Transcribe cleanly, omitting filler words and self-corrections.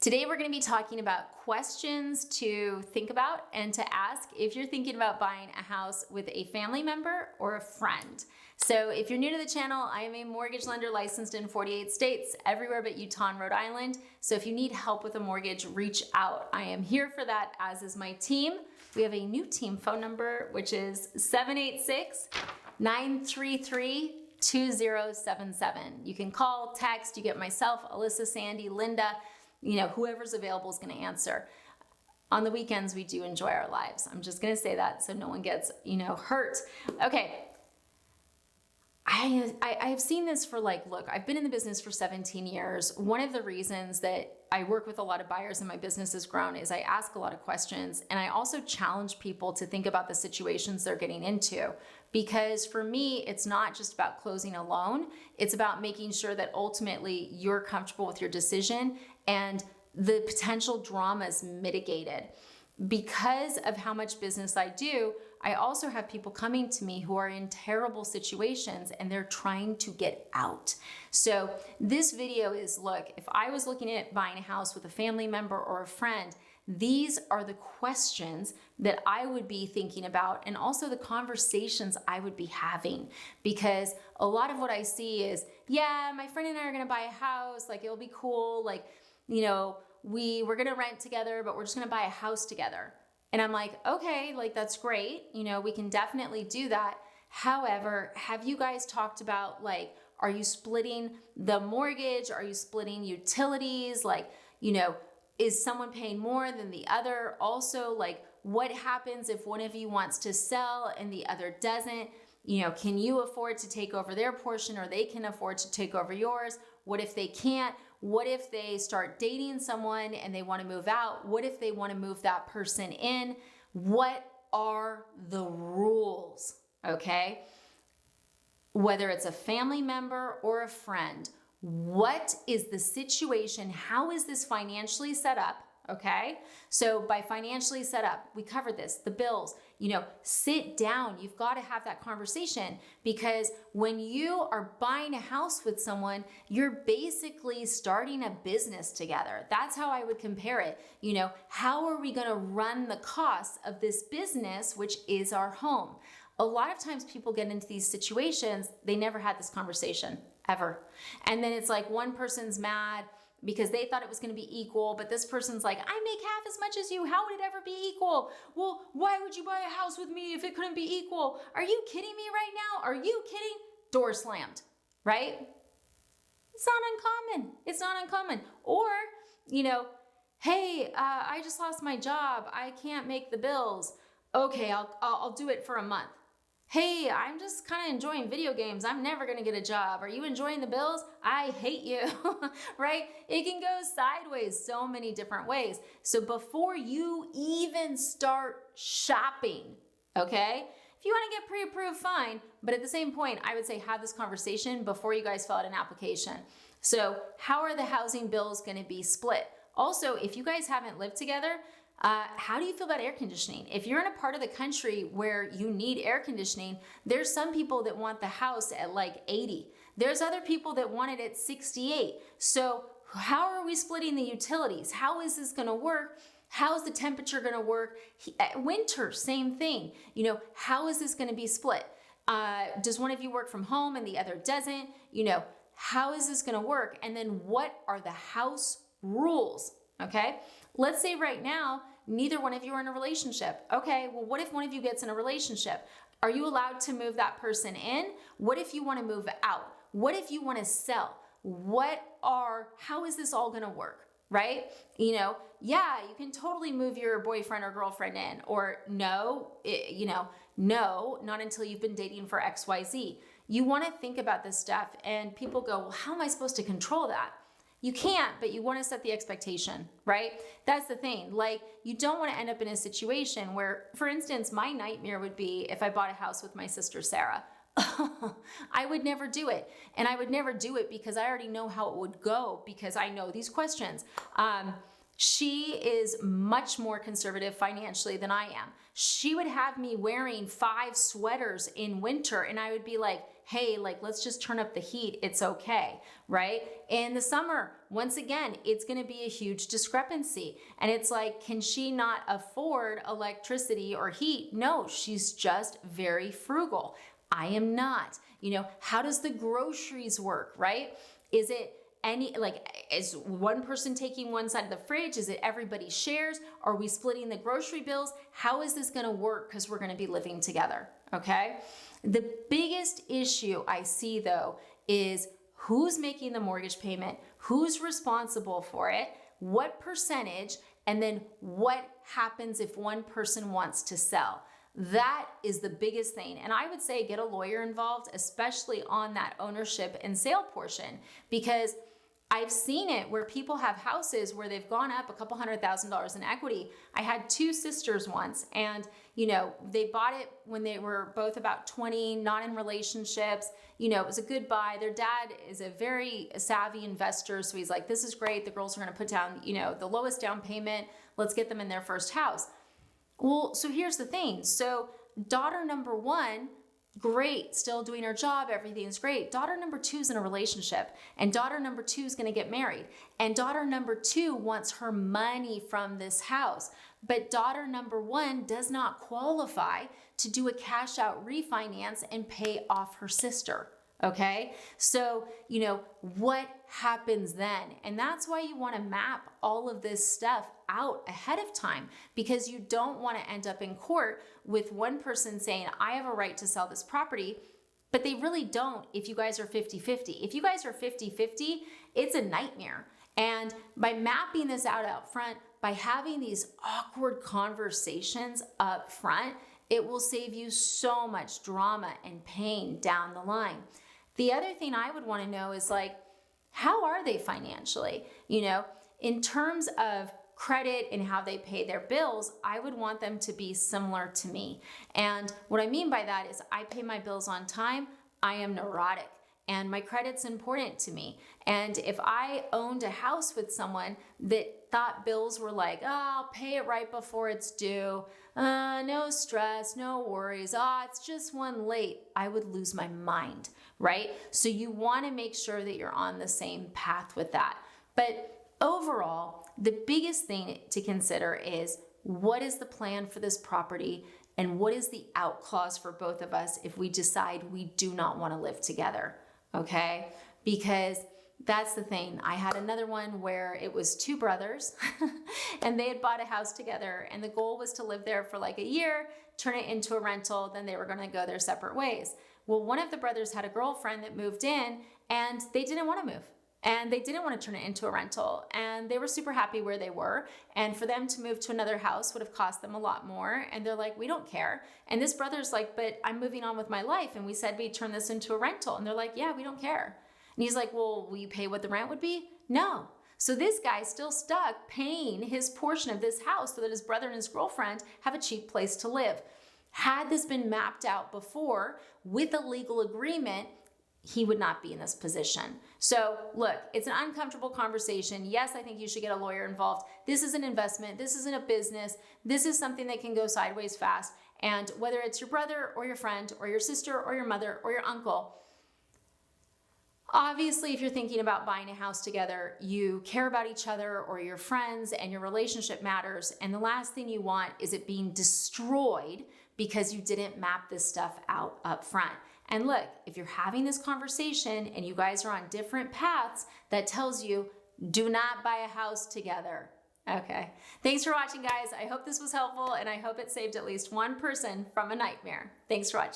Today, we're going to be talking about questions to think about and to ask if you're thinking about buying a house with a family member or a friend. So if you're new to the channel, I am a mortgage lender licensed in 48 states, everywhere but Utah and Rhode Island. So if you need help with a mortgage, reach out. I am here for that, as is my team. We have a new team phone number, which is 786-933-2077. You can call, text, you get myself, Alyssa, Sandy, Linda, whoever's available is going to answer. On the weekends, we do enjoy our lives. I'm just going to say that so no one gets, hurt. Okay. I have seen this for look, I've been in the business for 17 years. One of the reasons that I work with a lot of buyers and my business has grown is I ask a lot of questions, and I also challenge people to think about the situations they're getting into. Because for me, it's not just about closing a loan. It's about making sure that ultimately you're comfortable with your decision and the potential drama is mitigated. Because of how much business I do, I also have people coming to me who are in terrible situations and they're trying to get out. So this video is, look, if I was looking at buying a house with a family member or a friend, these are the questions that I would be thinking about, and also the conversations I would be having. Because a lot of what I see is, yeah, my friend and I are gonna buy a house, it'll be cool, we're gonna rent together, but we're just gonna buy a house together. And I'm like, okay, that's great. We can definitely do that. However, have you guys talked about are you splitting the mortgage? Are you splitting utilities? Is someone paying more than the other? Also, what happens if one of you wants to sell and the other doesn't? Can you afford to take over their portion, or they can afford to take over yours? What if they can't? What if they start dating someone and they want to move out? What if they want to move that person in? What are the rules? Okay. Whether it's a family member or a friend, what is the situation? How is this financially set up? Okay. So by financially set up, we covered this, the bills, sit down. You've got to have that conversation, because when you are buying a house with someone, you're basically starting a business together. That's how I would compare it. How are we going to run the costs of this business, which is our home? A lot of times people get into these situations, they never had this conversation ever. And then it's one person's mad because they thought it was going to be equal, but this person's like, I make half as much as you. How would it ever be equal? Well, why would you buy a house with me if it couldn't be equal? Are you kidding me right now? Are you kidding? Door slammed, right? It's not uncommon. It's not uncommon. Or, hey, I just lost my job. I can't make the bills. Okay, I'll do it for a month. Hey, I'm just kind of enjoying video games. I'm never going to get a job. Are you enjoying the bills? I hate you, right? It can go sideways so many different ways. So before you even start shopping, okay? If you want to get pre-approved, fine. But at the same point, I would say have this conversation before you guys fill out an application. So how are the housing bills going to be split? Also, if you guys haven't lived together, how do you feel about air conditioning? If you're in a part of the country where you need air conditioning, there's some people that want the house at 80. There's other people that want it at 68. So how are we splitting the utilities? How is this going to work? How is the temperature going to work? Winter, same thing. How is this going to be split? Does one of you work from home and the other doesn't? How is this going to work? And then what are the house rules? Okay. Let's say right now, neither one of you are in a relationship. Okay, well, what if one of you gets in a relationship? Are you allowed to move that person in? What if you want to move out? What if you want to sell? How is this all going to work? Right? Yeah, you can totally move your boyfriend or girlfriend in, or no, no, not until you've been dating for XYZ. You want to think about this stuff, and people go, well, how am I supposed to control that? You can't, but you want to set the expectation, right? That's the thing. You don't want to end up in a situation where, for instance, my nightmare would be if I bought a house with my sister, Sarah. I would never do it. And I would never do it because I already know how it would go, because I know these questions. She is much more conservative financially than I am. She would have me wearing 5 sweaters in winter, and I would be like, hey, like, let's just turn up the heat. It's okay, right? In the summer, once again, it's going to be a huge discrepancy. And it's like, can she not afford electricity or heat? No, she's just very frugal. I am not. How does the groceries work, right? Is it is one person taking one side of the fridge? Is it everybody shares? Are we splitting the grocery bills? How is this going to work? Because we're going to be living together, okay? The biggest issue I see, though, is who's making the mortgage payment, who's responsible for it, what percentage, and then what happens if one person wants to sell. That is the biggest thing. And I would say get a lawyer involved, especially on that ownership and sale portion, because I've seen it where people have houses where they've gone up a couple $100,000 in equity. I had two sisters once, and they bought it when they were both about 20, not in relationships. It was a good buy. Their dad is a very savvy investor, so he's like, this is great. The girls are going to put down, the lowest down payment. Let's get them in their first house. Well, so here's the thing. So daughter number one, great, still doing her job, everything's great. Daughter number two is in a relationship, and daughter number two is going to get married. And daughter number two wants her money from this house. But daughter number one does not qualify to do a cash out refinance and pay off her sister. Okay, so what happens then? And that's why you want to map all of this stuff out ahead of time, because you don't want to end up in court with one person saying, I have a right to sell this property, but they really don't if you guys are 50-50. If you guys are 50-50, it's a nightmare. And by mapping this out front, by having these awkward conversations up front, it will save you so much drama and pain down the line. The other thing I would want to know is how are they financially? In terms of credit and how they pay their bills, I would want them to be similar to me. And what I mean by that is I pay my bills on time. I am neurotic, and my credit's important to me. And if I owned a house with someone that thought bills were I'll pay it right before it's due, no stress, no worries, it's just one late, I would lose my mind, right? So you want to make sure that you're on the same path with that. But overall, the biggest thing to consider is, what is the plan for this property, and what is the out clause for both of us if we decide we do not want to live together, okay? Because that's the thing. I had another one where it was two brothers and they had bought a house together, and the goal was to live there for a year, turn it into a rental, then they were going to go their separate ways. Well, one of the brothers had a girlfriend that moved in, and they didn't want to move. And they didn't want to turn it into a rental, and they were super happy where they were. And for them to move to another house would have cost them a lot more. And they're like, we don't care. And this brother's like, but I'm moving on with my life, and we said we'd turn this into a rental. And they're like, yeah, we don't care. And he's like, well, will you pay what the rent would be? No. So this guy's still stuck paying his portion of this house so that his brother and his girlfriend have a cheap place to live. Had this been mapped out before with a legal agreement, he would not be in this position. So look, it's an uncomfortable conversation. Yes, I think you should get a lawyer involved. This is an investment. This isn't a business. This is something that can go sideways fast. And whether it's your brother or your friend or your sister or your mother or your uncle, obviously, if you're thinking about buying a house together, you care about each other or your friends, and your relationship matters. And the last thing you want is it being destroyed because you didn't map this stuff out up front. And look, if you're having this conversation and you guys are on different paths, that tells you do not buy a house together. Okay. Thanks for watching, guys. I hope this was helpful, and I hope it saved at least one person from a nightmare. Thanks for watching.